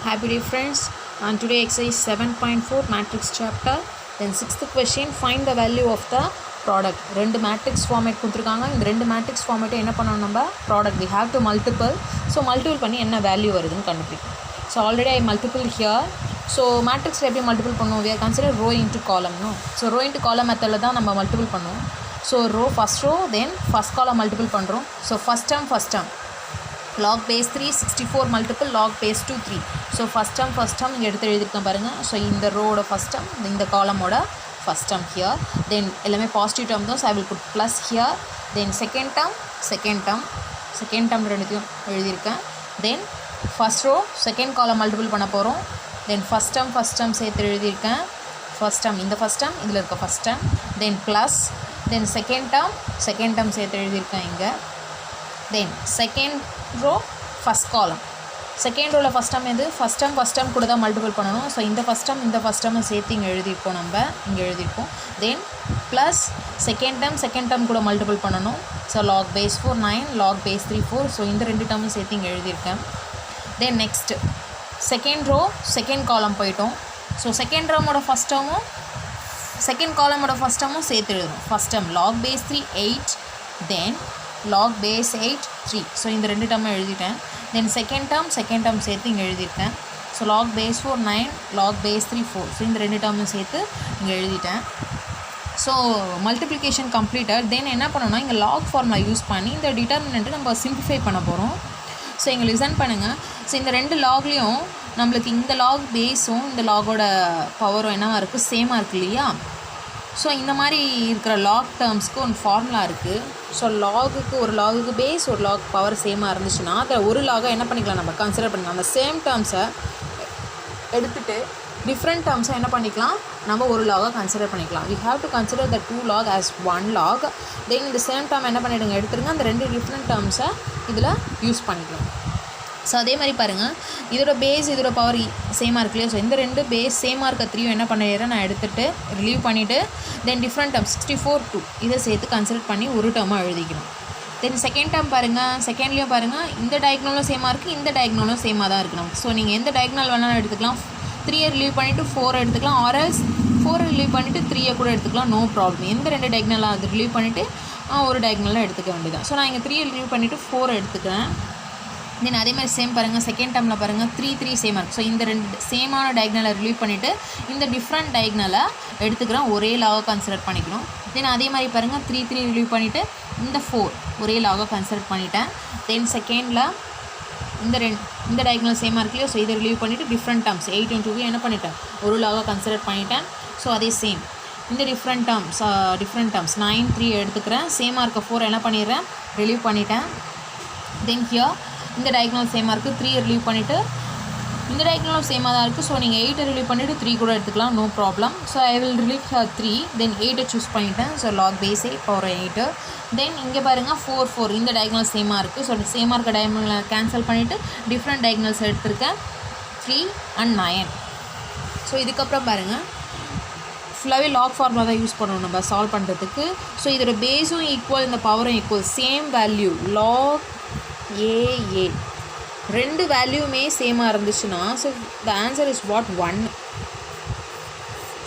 Happy day friends, and today exercise 7.4 matrix chapter. Then sixth question, find the value of the product. ரெண்டு matrix format கொடுத்துருக்காங்க. இந்த ரெண்டு matrix ஃபார்மேட்டை என்ன பண்ணணும், நம்ம product we have to multiple. So multiple பண்ணி என்ன வேல்யூ வருதுன்னு கண்டுபிடிக்கும். So already I multiple here. So மேட்ரிக்ஸில் எப்படி மல்டிபிள் பண்ணுவோம், we are consider row into column. No, so row into column மெத்தடில் தான் நம்ம மல்டிபிள் பண்ணுவோம். So row first row then first column multiple பண்ணுறோம். So first term log base 3 64 multiple log base 2 3. So first term இங்கே எடுத்து எழுதியிருக்கேன் பாருங்கள். So இந்த ரோவோட ஃபஸ்ட் டேர்ம், இந்த காலமோட ஃபஸ்ட் டேர்ம் ஹியர். தென் எல்லாமே பாசிட்டிவ் டேர்ம் தான். So I will put plus here. Then second term ரெண்டுத்தையும் எழுதியிருக்கேன். Then first row second column multiple பண்ண போகிறோம். தென் ஃபஸ்ட் டேர்ம் சேர்த்து எழுதியிருக்கேன். இந்த ஃபஸ்ட் டேர்ம் இதில் இருக்க first term. Then plus. Then second term சேர்த்து எழுதியிருக்கேன் இங்கே. Then second row first column. Second ரோவில் ஃபஸ்ட் டேர்ம் எது, ஃபஸ்ட் டேர்ம் கூட தான் மல்டிபிள் பண்ணணும். ஸோ இந்த ஃபஸ்ட் டேர்மை சேர்த்து இங்கே எழுதியிருக்கோம். தென் ப்ளஸ் செகண்ட் டேர்ம் கூட மல்டிபிள் பண்ணணும். So log base 4 9 log base 3 4. So இந்த ரெண்டு டேர்மும் சேர்த்து இங்கே எழுதியிருக்கேன். Then next second row second column போயிட்டோம். ஸோ செகண்ட் காலமோட ஃபஸ்ட் டேர்மும் சேர்த்து எழுதணும். First term log base 3 8 then log base 8 3. So இந்த ரெண்டு டேர்மும் எழுதிட்டேன். தென் செகண்ட் டேர்ம் சேர்த்து இங்கே எழுதியிருக்கேன். So log base 4 9 log base 3 4. So இந்த ரெண்டு டேர்மும் சேர்த்து இங்கே எழுதிட்டேன். So multiplication completed. தென் என்ன பண்ணணும்னா, இங்கே லாக் ஃபார்முலா யூஸ் பண்ணி இந்த டிட்டர்மினண்ட்டு நம்ம சிம்பிளிஃபை பண்ண போகிறோம். ஸோ இங்கே லிசன் பண்ணுங்கள். ஸோ இந்த ரெண்டு லாக்லேயும் நம்மளுக்கு இந்த லாக் பேஸும் இந்த லாகோட பவரும் என்னவா இருக்குது, சேமாக இருக்குது இல்லையா. ஸோ இந்த மாதிரி இருக்கிற லாக் டேர்ம்ஸ்க்கு ஒரு ஃபார்முலா இருக்குது. ஸோ ஒரு லாகுக்கு பேஸ் ஒரு லாக் பவர் சேமாக இருந்துச்சுன்னா அதில் ஒரு லாகை என்ன பண்ணிக்கலாம், நம்ம கன்சிடர் பண்ணிக்கலாம். அந்த சேம் டேர்ம்ஸை எடுத்துகிட்டு டிஃப்ரெண்ட் டேர்ம்ஸை என்ன பண்ணிக்கலாம், நம்ம ஒரு லாகாக கன்சிடர் பண்ணிக்கலாம். We have to consider the 2 log as 1 log. Then இந்த சேம் டேர்ம் என்ன பண்ணிவிடுங்க, எடுத்துருங்க. அந்த ரெண்டு டிஃப்ரெண்ட் டேர்ம்ஸை இதில் யூஸ் பண்ணிக்கலாம். ஸோ அதே மாதிரி பாருங்கள், இதோட பேஸ் இதோட பவர் சேமாக இருக்கு இல்லையா. ஸோ இந்த ரெண்டு பேஸ் சேமாக இருக்க 3 என்ன பண்ணிடுறேன், நான் எடுத்துகிட்டு ரிலீவ் பண்ணிவிட்டு தென் டிஃப்ரெண்ட் டேர்ம் 64 2 இதை சேர்த்து கன்சிடர் பண்ணி ஒரு டேர்மாக எழுதிக்கணும். தென் செகண்ட் டேர்ம் பாருங்கள், செகண்ட்லேயும் பாருங்கள், இந்த டயக்னலும் சேமாக இருக்குது, இந்த டயக்னலும் சேமாக தான் இருக்கணும். ஸோ நீங்கள் எந்த டயக்னல் வேணாலும் எடுத்துக்கலாம். 3 ரிலீவ் பண்ணிவிட்டு 4 எடுத்துக்கலாம். ஆர்எல்ஸ் 4 ரிலீவ் பண்ணிவிட்டு 3 கூட எடுத்துக்கலாம். No problem. எந்த ரெண்டு டயக்னலாக அது ரிலீவ் பண்ணிவிட்டு ஒரு டயக்னலாக எடுத்துக்க வேண்டியதான். ஸோ நான் இங்கே 3 ரிலீவ் பண்ணிவிட்டு 4 எடுத்துக்கிறேன். தென் அதே மாதிரி சேம் பாருங்கள், செகண்ட் டேர்மில் பாருங்கள் 3 சேமாக இருக்குது. ஸோ இந்த ரெண்டு சேமான டயக்னலை ரிலீவ் பண்ணிவிட்டு இந்த டிஃப்ரெண்ட் டயக்னலை எடுத்துக்கிறேன். ஒரே லாகாக கன்சிடர் பண்ணிக்கணும். தென் அதே மாதிரி பாருங்கள் 3 ரிலீவ் பண்ணிவிட்டு இந்த 4 ஒரே லாகாக கன்சிடர் பண்ணிட்டேன். தென் செகண்டில் இந்த டயக்னல் சேமாக இருக்கு இல்லையா. ஸோ இதை ரிலீவ் பண்ணிவிட்டு டிஃப்ரெண்ட் டேர்ம்ஸ் 8 and 2 என்ன பண்ணிட்டேன், ஒரு லாகாக கன்சிடர் பண்ணிட்டேன். ஸோ அதே சேம் இந்த டிஃப்ரெண்ட் டேர்ம்ஸ் 9 3 எடுத்துக்கிறேன். சேமாக இருக்க 4 என்ன பண்ணிடுறேன், ரிலீவ் பண்ணிட்டேன். தென் ஹியர் இந்த டயக்னல் சேமாக இருக்குது, 3 ரிலீவ் பண்ணிவிட்டு இந்த டயக்னலும் சேமாக தான் இருக்குது. ஸோ நீங்கள் 8 ரிலீவ் பண்ணிவிட்டு 3 கூட எடுத்துக்கலாம். No problem. So I will relieve 3 then 8 choose பண்ணிட்டேன். So log base 8 power 8. Then இங்கே பாருங்கள் 4 இந்த டயக்னல் சேமாக இருக்குது. ஸோ சேமாக இருக்க டயக்னலை கேன்சல் பண்ணிவிட்டு டிஃப்ரெண்ட் டயக்னல்ஸ் எடுத்திருக்கேன் 3 and 9. ஸோ இதுக்கப்புறம் பாருங்கள் ஃபுல்லாகவே லாக் ஃபார்முலா தான் யூஸ் பண்ணணும் நம்ம சால்வ் பண்ணுறதுக்கு. ஸோ இதோட பேஸும் ஈக்குவல், இந்த பவரும் equal, same value log AA ரெண்டு வேல்யூமே சேமாக இருந்துச்சுன்னா so the answer is what 1.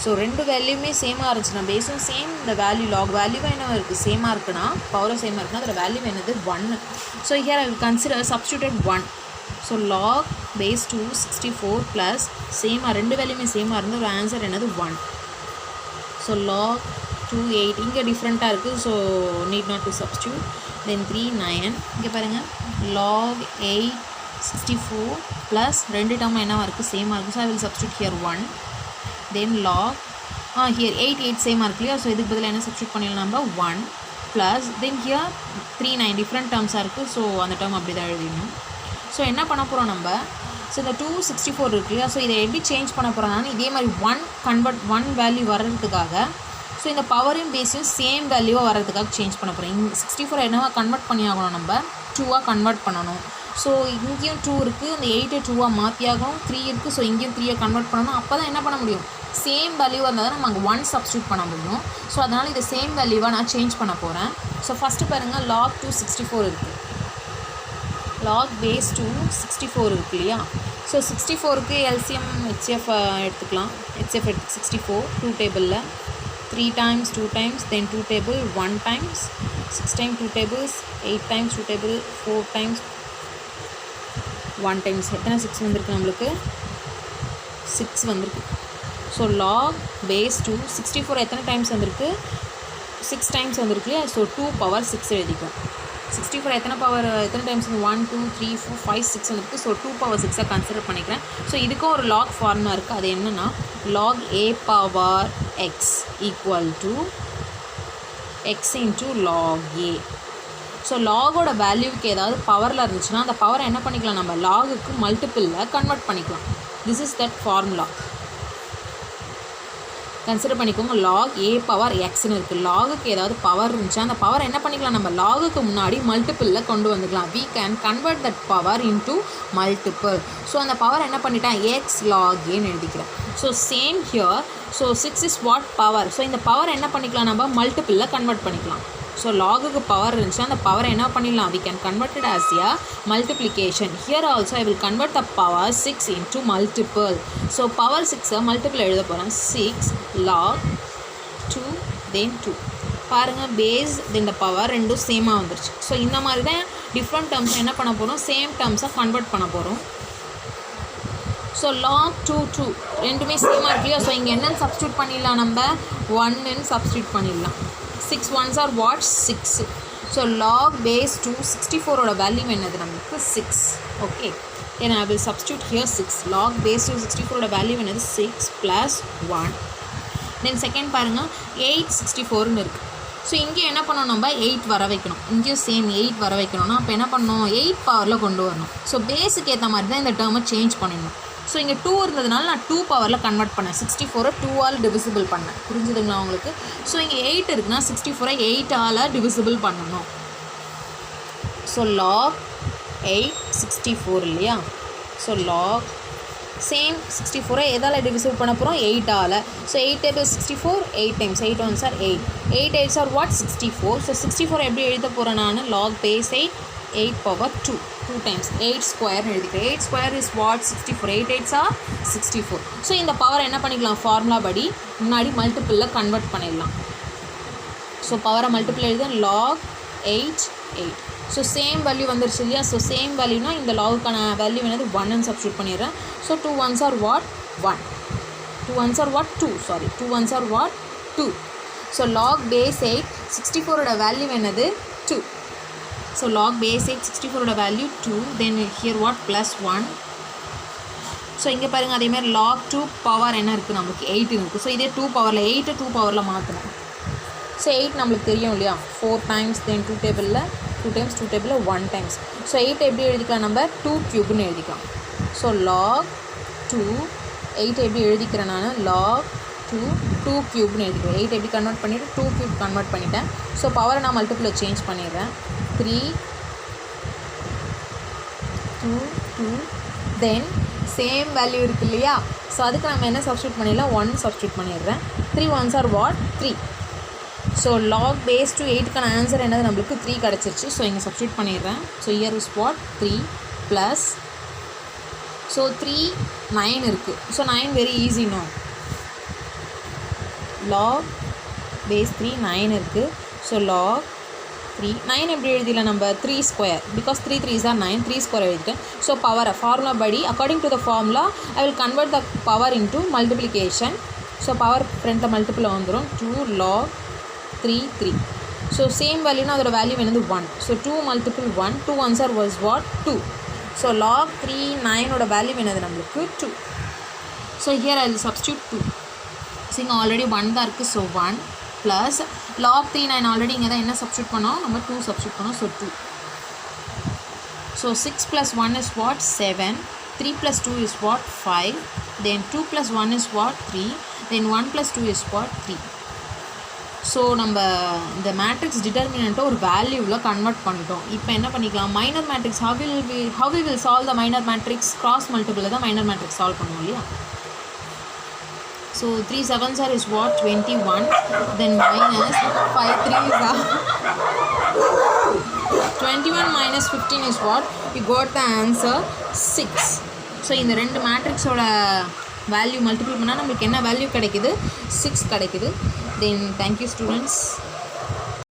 So ரெண்டு வேல்யூமே சேமாக இருந்துச்சுன்னா பேஸும் சேம், இந்த வேல்யூ லாக் வேல்யூவாக என்ன இருக்குது, சேமாக இருக்குன்னா பவரும் சேமாக இருக்குன்னா அதோட வேல்யூ என்னது 1. So here I will consider substituted 1. So log base 2 64 plus சேமாக ரெண்டு வேல்யூமே சேமாக இருந்தால் ஒரு ஆன்சர் என்னது 1. ஸோ log 2 8 இங்கே டிஃப்ரெண்ட்டாக இருக்குது. So need not to substitute. Then 3 9 இங்கே பாருங்கள் log 8 64 ப்ளஸ் ரெண்டு டேர்ம் என்னவாக இருக்குது, சேமாக இருக்குது. So I will substitute here 1. Then log here 8 சேமாக இருக்கு இல்லையா. ஸோ இதுக்கு பதில் என்ன சப்ஸ்டியூட் பண்ணிடலாம் நம்ம 1 ப்ளஸ் தென் ஹியர் 3 9 டிஃப்ரெண்ட் டேர்ம்ஸாக இருக்குது. ஸோ அந்த டேர்ம் அப்படி தான் எழுதிடணும். ஸோ என்ன பண்ண போகிறோம் நம்ம, ஸோ இந்த 264 இருக்கு இல்லையா. ஸோ இதை எப்படி சேஞ்ச் பண்ண போகிறோம்னா இதே மாதிரி 1 வேல்யூ வர்றதுக்காக ஸோ இந்த பவரையும் பேஸையும் சேம் வேல்யூவாக வர்றதுக்காக சேஞ்ச் பண்ண போகிறோம். இங்கே 64 என்னவா கன்வெர்ட் பண்ணி ஆகணும், நம்ம 2ஆக கன்வெர்ட் பண்ணணும். ஸோ இங்கேயும் 2 இருக்குது, இந்த 8 2ஆக மாற்றி ஆகணும். 3 இருக்குது, ஸோ இங்கேயும் 3 கன்வெர்ட் பண்ணணும். அப்போ தான் என்ன பண்ண முடியும், சேம் வேல்யூவாக இருந்தால் தான் நம்ம அங்கே 1 சப்ஸ்டியூட் பண்ண முடியும். ஸோ அதனால் இதை சேம் வேல்யூவாக நான் சேஞ்ச் பண்ண போகிறேன். ஸோ ஃபஸ்ட்டு பாருங்கள் log 2 64 இருக்குது. log base 2 64 இருக்கு இல்லையா. ஸோ ஸோ 64க்கு LCM HCF எடுத்துக்கலாம். HCF எடுத்து 64 2 டேபிளில் 3 times 2 times then 2 table 1 times 6 times 2 tables 8 times 2 table 4 times 1 times. எத்தனை 6 வந்திருக்கு நம்மளுக்கு? 6 வந்திருக்கு. ஸோ log base 2 64 எத்தனை டைம்ஸ் வந்திருக்கு? 6 டைம்ஸ் வந்திருக்கு. So 2 power 6 எழுதிக்கும். 64 எத்தனை டைம்ஸ்? 1 2 3 4 5 6 வந்துருக்கு. ஸோ 2 power 6 கன்சிடர் பண்ணிக்கிறேன். ஸோ இதுக்கும் ஒரு லாக் ஃபார்முலா இருக்குது. அது என்னென்னா log a power x equal to x into log a. So லாகோட வேல்யூவுக்கு ஏதாவது பவரில் இருந்துச்சுன்னா அந்த பவரை என்ன பண்ணிக்கலாம்? நம்ம லாகுக்கு மல்டிப்பிளில் கன்வெர்ட் பண்ணிக்கலாம். This is that formula. Consider பண்ணிக்கோங்க. லாக் ஏ பவர் எக்ஸ்னு இருக்குது. லாகுக்கு ஏதாவது பவர் இருந்துச்சு அந்த பவர் என்ன பண்ணிக்கலாம்? நம்ம லாகுக்கு முன்னாடி மல்டிப்பிளில் கொண்டு வந்துக்கலாம். we can convert that power into multiple. So அந்த பவர் என்ன பண்ணிட்டேன்? எக்ஸ் லாக் ஏன்னு எழுதிக்கிறேன். So same here. So 6 is watt power. So இந்த பவர் என்ன பண்ணிக்கலாம்? நம்ம மல்டிப்பிளில் கன்வெர்ட் பண்ணிக்கலாம். ஸோ லாகுக்கு பவர் இருந்துச்சு அந்த பவரை என்ன பண்ணிடலாம்? we can convert it as a multiplication. Here also I will convert the power 6 into multiple. So power 6 multiple எழுத போகிறேன். 6 log 2 then 2. பாருங்கள், பேஸ் தென் த பவர் ரெண்டும் சேமாக வந்துருச்சு. ஸோ இந்த மாதிரி தான் டிஃப்ரெண்ட் டேர்ம்ஸ் என்ன பண்ண போகிறோம்? சேம் டேர்ம்ஸை கன்வெர்ட் பண்ண போகிறோம். ஸோ log 2 2 ரெண்டுமே சேமாக இருக்கு இல்லையா? ஸோ இங்கே என்னென்னு சப்ஸ்டியூட் பண்ணிடலாம்? நம்ம 1ன்னு சப்ஸ்டியூட் பண்ணிடலாம். 6 ones are what? 6. So log base 2 64ஓட வேல்யூ என்னது நமக்கு? 6. Okay, then I will substitute here 6. log base 2 64ஓட வேல்யூ என்னது? 6 plus 1. then செகண்ட் பாருங்கள் 8 64ன்னு இருக்குது. ஸோ இங்கே என்ன பண்ணணும்? நம்ம 8 வர வைக்கணும். இங்கேயும் சேம் 8 வர வைக்கணும்னா அப்போ என்ன பண்ணணும்? 8 பவரில் கொண்டு வரணும். ஸோ பேஸுக்கு ஏற்ற மாதிரி தான் இந்த டேர்மை சேஞ்ச் பண்ணிடணும். ஸோ இங்கே 2 இருந்ததுனால நான் 2 பவரில் கன்வெர்ட் பண்ணேன். 64 2ஆல் டிவிசிபிள் பண்ணேன். புரிஞ்சுதுங்களா உங்களுக்கு? ஸோ இங்கே 8 இருக்குன்னா 64 8ஆல் டிவிசிபிள் பண்ணணும். ஸோ log 8 64 இல்லையா? ஸோ log சேம் 64 எதால் டிவிசிபிள் பண்ண போகிறோம்? 8ஆல். So 8 table 64 8 times 8 1s are 8 8 8s are what? 64. So 64 எப்படி எழுத போகிறேன் நான்? log base 8 power 2 times 8 square எழுதிக்கிறேன். 8 square is what? 64. 8 8s are 64. So இந்த பவர் என்ன பண்ணிக்கலாம்? ஃபார்முலா படி முன்னாடி மல்டிப்பிளில் கன்வெர்ட் பண்ணிடலாம். ஸோ பவரை மல்டிப்பிள் எழுத log 8 8. ஸோ சேம் வேல்யூ வந்துருச்சு இல்லையா? ஸோ சேம் வேல்யூனா இந்த லாகுக்கான வேல்யூ என்னது? 1ன்னு சப்ஸ்டியூட் பண்ணிடுறேன். So 2 1s are what? 1. 2 1s are what? 2. Sorry, 2 1s are what? 2. So log base 8 64ஓட வேல்யூ என்னது? 2. So log base 8 64ஓட value 2. then here what? plus 1. So இங்கே பாருங்கள் அதேமாதிரி log 2 பவர் என்ன இருக்குது? நம்மளுக்கு 8 இருக்குது. ஸோ இதே 2 பவரில் 8 2 பவரில் மாற்றணும். ஸோ 8 நம்மளுக்கு தெரியும் இல்லையா? 4 times then 2 டேபிளில் 2 times 2 டேபிளில் 1 times. ஸோ 8 எப்படி எழுதிக்கலாம்? நம்ம 2 cube எழுதிக்கலாம். ஸோ log 2 8 எப்படி எழுதிக்கிறேன் நான்? log 2 cube எழுதிக்கிறேன். 8 எப்படி கன்வெர்ட் பண்ணிவிட்டு 2 cube கன்வெர்ட் பண்ணிட்டேன். ஸோ பவரை நான் மல்டிப்பிளில் சேஞ்ச் பண்ணிடுறேன். 3 2 2 தென் சேம் வேல்யூ இருக்குது இல்லையா? ஸோ அதுக்கு நம்ம என்ன சப்ஸ்டியூட் பண்ணிடலாம்? 1 சப்ஸ்டியூட் பண்ணிடுறேன். 3 1s are what? 3. So log base 2 8க்கான ஆன்சர் என்னது? நம்மளுக்கு 3 கிடச்சிருச்சு. ஸோ இங்கே சப்ஸ்டியூட் பண்ணிடுறேன். So here is what? 3 plus so 3 9 இருக்குது. So 9 very easy no. log base 3 9 இருக்குது. ஸோ log 3 9 எப்படி எழுதிடலாம் நம்ம? 3 square because 3 3s are 9 3 square எழுதிட்டேன். ஸோ பவரை ஃபார்முலா படி according to the formula I will convert the power into multiplication. So power ஃப்ரண்ட்டில் multiple வந்துடும். 2 log 3 3. ஸோ சேம் வேல்யூனா அதோட வேல்யூ என்னது? 1. So 2 multiple 1 2 1s are was what? 2. So log 3 9ஓட value என்னது? நம்மளுக்கு 2. So here I will substitute 2. So இங்கே already 1 தான் இருக்குது. ஸோ 1 ப்ளஸ் log 3 9 ஆல்ரெடி இங்கே தான் என்ன சப்ஸ்டியூட் பண்ணோம்? நம்ம 2 சப்ஸ்டியூட் பண்ணோம். So 2. So 6 plus 1 is what? 7. 3 plus 2 is what? 5. then 2 plus 1 is what? 3. then 1 plus 2 is what? 3. So நம்ம இந்த மேட்ரிக்ஸ் டிட்டர்மினண்ட்டை ஒரு வேல்யூவில் கன்வெர்ட் பண்ணிட்டோம். இப்போ என்ன பண்ணிக்கலாம்? Minor matrix how we will solve the minor matrix? cross multiple தான் மைனர் மேட்ரிக்ஸ் சால்வ் பண்ணுவோம் இல்லையா? So 3 7s are is what? 21. then minus 5 3s are 21 minus 15 is what? You got the answer 6. So இந்த ரெண்டு மேட்ரிக்ஸோட value multiple பண்ணால் நம்மளுக்கு என்ன value கிடைக்குது? 6 கிடைக்குது. தென் தேங்க்யூ ஸ்டூடெண்ட்ஸ்.